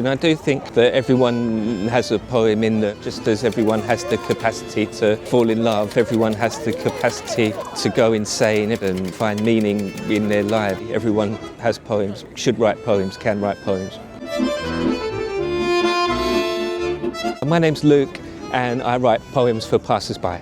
And I do think that everyone has a poem in them, just as everyone has the capacity to fall in love, everyone has the capacity to go insane and find meaning in their life. Everyone has poems, should write poems, can write poems. My name's Luke and I write poems for passersby.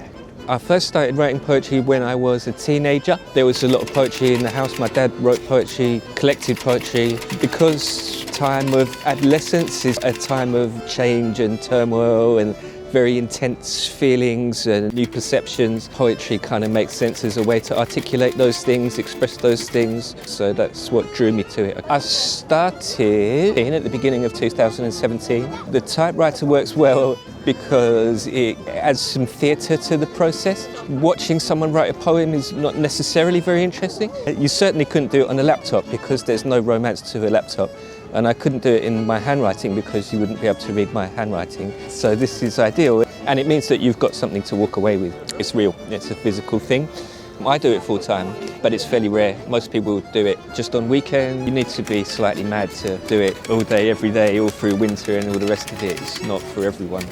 I first started writing poetry when I was a teenager. There was a lot of poetry in the house. My dad wrote poetry, collected poetry. Because time of adolescence is a time of change and turmoil and very intense feelings and new perceptions, poetry kind of makes sense as a way to articulate those things, express those things. So that's what drew me to it. I started at the beginning of 2017. The typewriter works well because it adds some theatre to the process. Watching someone write a poem is not necessarily very interesting. You certainly couldn't do it on a laptop because there's no romance to a laptop. And I couldn't do it in my handwriting because you wouldn't be able to read my handwriting. So this is ideal. And it means that you've got something to walk away with. It's real, it's a physical thing. I do it full time, but it's fairly rare. Most people do it just on weekend. You need to be slightly mad to do it all day, every day, all through winter and all the rest of it. It's not for everyone.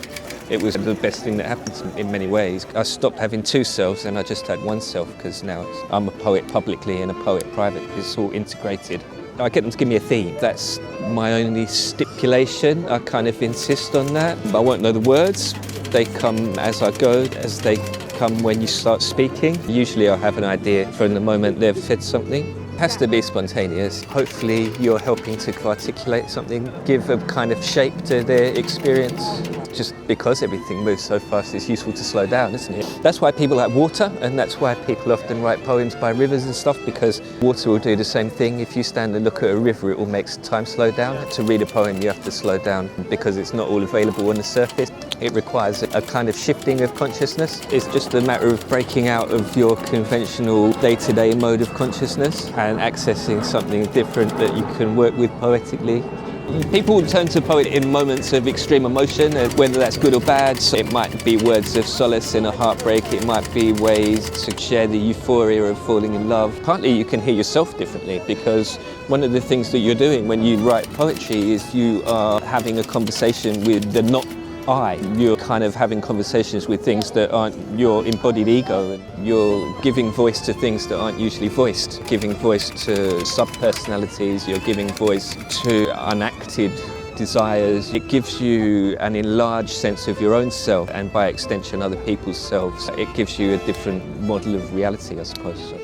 It was the best thing that happened to me in many ways. I stopped having two selves and I just had one self because now I'm a poet publicly and a poet privately. It's all integrated. I get them to give me a theme. That's my only stipulation. I kind of insist on that. I won't know the words. They come as I go, as they come when you start speaking. Usually I'll have an idea from the moment they've said something. It has to be spontaneous. Hopefully you're helping to articulate something, give a kind of shape to their experience. Just because everything moves so fast, it's useful to slow down, isn't it? That's why people like water, and that's why people often write poems by rivers and stuff, because water will do the same thing. If you stand and look at a river, it will make time slow down. To read a poem, you have to slow down because it's not all available on the surface. It requires a kind of shifting of consciousness. It's just a matter of breaking out of your conventional day-to-day mode of consciousness and accessing something different that you can work with poetically. People turn to poetry in moments of extreme emotion, whether that's good or bad. So it might be words of solace in a heartbreak, it might be ways to share the euphoria of falling in love. Partly you can hear yourself differently because one of the things that you're doing when you write poetry is you are having a conversation with the not I. You're kind of having conversations with things that aren't your embodied ego, and you're giving voice to things that aren't usually voiced, giving voice to sub-personalities, you're giving voice to unacted desires. It gives you an enlarged sense of your own self and by extension other people's selves. It gives you a different model of reality, I suppose.